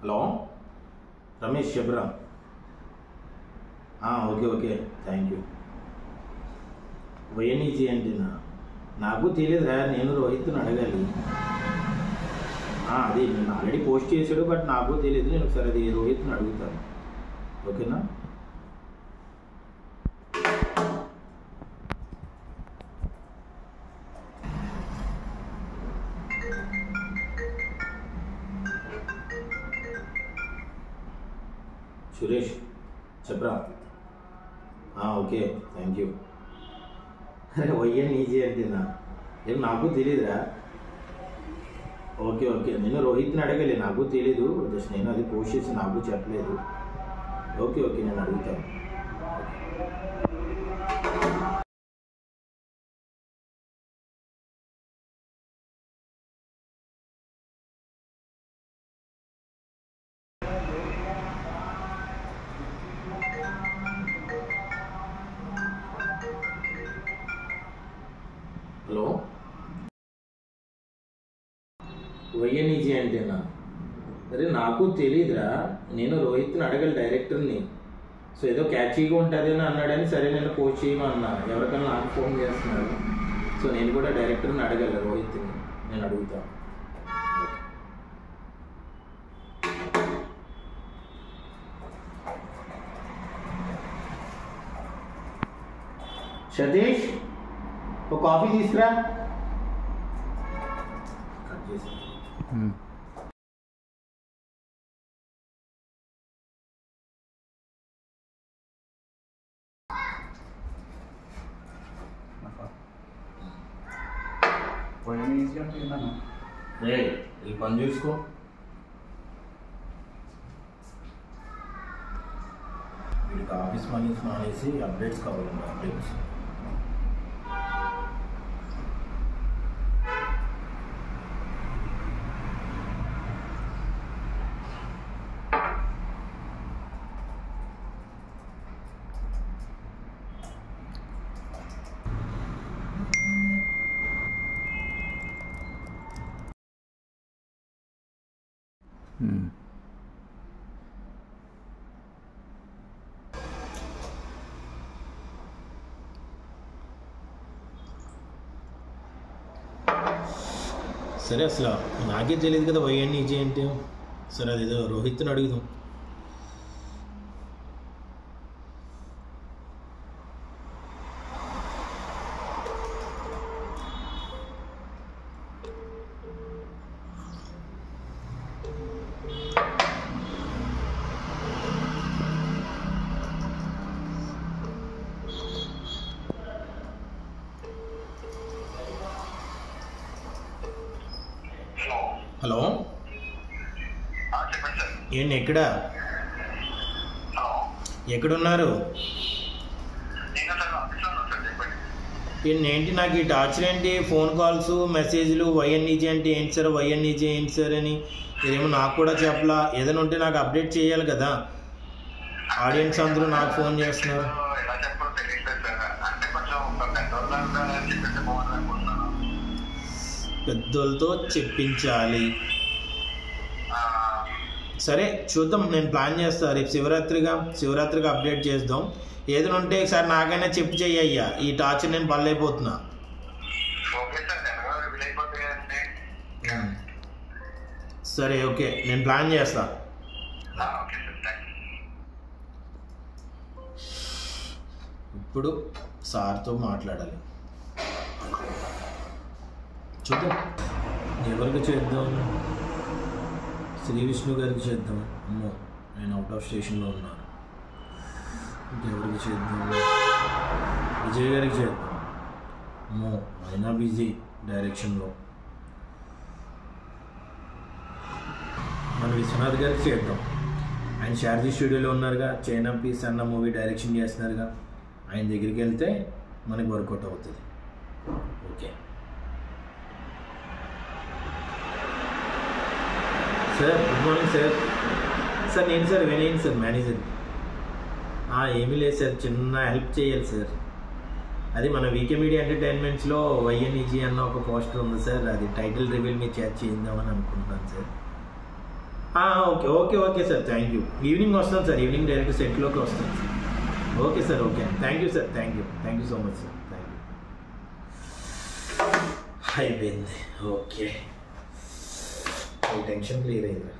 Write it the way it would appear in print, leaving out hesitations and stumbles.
Hello Ramesh చెప్పరా? Okay okay thank you. YNEG అంటే నాకు తెలియదురా, నేను రోహిత్ని అడగాలి. అది నేను ఆల్రెడీ పోస్ట్ చేశాడు, బట్ నాకు తెలియదు. నేను ఒకసారి అది రోహిత్ని అడుగుతాను, ఓకేనా? సురేష్ చెప్పరా? Okay thank you. అరే వైఎన్ఈజీ అంటే నాకు తెలియదురా. ఓకే ఓకే నేను రోహిత్ని అడగలే, నాకు తెలీదు. జస్ట్ నేను అది పోస్ట్ చేసి నాకు చెప్పలేదు. ఓకే ఓకే నేను అడుగుతాను. హలో వైఎన్ఈజీ అంటేనా? అరే నాకు తెలీదురా, నేను రోహిత్ని అడగాలి డైరెక్టర్ని. సో ఏదో క్యాచీగా ఉంటుంది అని అన్నాడని సరే నేను పోస్ట్ చేయమన్నా. ఎవరికైనా నాకు ఫోన్ చేస్తున్నారు. సో నేను కూడా డైరెక్టర్ని అడగాలి, రోహిత్ని నేను అడుగుతాను. సతీష్ ఒక కాఫీ తీసుకురా. కట్ చేసి ఈ పని చూసుకో. వీడికి ఆఫీస్ మనీస్ మానేసి అప్డేట్స్ కావాలండి, అప్డేట్స్. సరే అసలు నాకే తెలియదు కదా వైఎన్ఈజీ అంటే. సరే అదేదో రోహిత్ని అడుగుదాం. హలో ఏంటి ఎక్కడున్నారు? ఏంటి నాకు ఈ టార్చర్ ఏంటి? ఫోన్ కాల్స్ మెసేజ్లు వైఎన్ఈజీ అంటే ఏంటి సార్, వైఎన్ఈజీ ఏంటి సార్ అని మీరేమో నాకు కూడా చెప్పలా. ఏదైనా ఉంటే నాకు అప్డేట్ చేయాలి కదా. ఆడియన్స్ అందరూ నాకు ఫోన్ చేస్తున్నారు. పెద్దోళ్ళతో చెప్పించాలి. సరే చూద్దాం, నేను ప్లాన్ చేస్తాను. రేపు శివరాత్రికి అప్డేట్ చేద్దాం. ఏదైనా ఉంటే ఒకసారి నాకైనా చెప్పి చెయ్యయ్యా, ఈ టార్చర్ నేను పల్లైపోతున్నా. సరే ఓకే నేను ప్లాన్ చేస్తా. ఇప్పుడు సార్తో మాట్లాడాలి. చూద్దాం ఎవరికి చేద్దాం. శ్రీ విష్ణు గారికి చేద్దాం. అమ్మో ఆయన అవుట్ ఆఫ్ స్టేషన్లో ఉన్నారు. ఇంకెవరికి చేద్దాం? విజయ్ గారికి చేద్దాం. అమ్మో ఆయన బిజీ డైరెక్షన్లో. మన విశ్వనాథ్ గారికి చేద్దాం. ఆయన శారదీ స్టూడియోలో ఉన్నారుగా, చైనా పీస్ అన్న మూవీ డైరెక్షన్ చేస్తున్నారుగా. ఆయన దగ్గరికి వెళ్తే మనకి వర్కౌట్ అవుతుంది. Okay sir, good morning sir. Sir నేను సార్ వినయన్ సార్, మేనేజర్. ఏమీ లేదు సార్, చిన్న హెల్ప్ చేయాలి సార్. అది మన వీకే మీడియా ఎంటర్టైన్మెంట్స్లో వైఎన్ఈజీ అన్న ఒక పోస్టర్ ఉంది సార్, అది టైటిల్ రివీల్ మీరు చేద్దామని అనుకుంటున్నాను sir. Okay okay okay sir, thank you. Evening వస్తాను సార్, ఈవినింగ్ డైరెక్ట్ సెట్లోకి వస్తాను sir. Okay sir, okay, thank you sir, thank you so much sir, thank you. అయిపోయింది, ఓకే, టెన్షన్ క్లియర్ అయింది.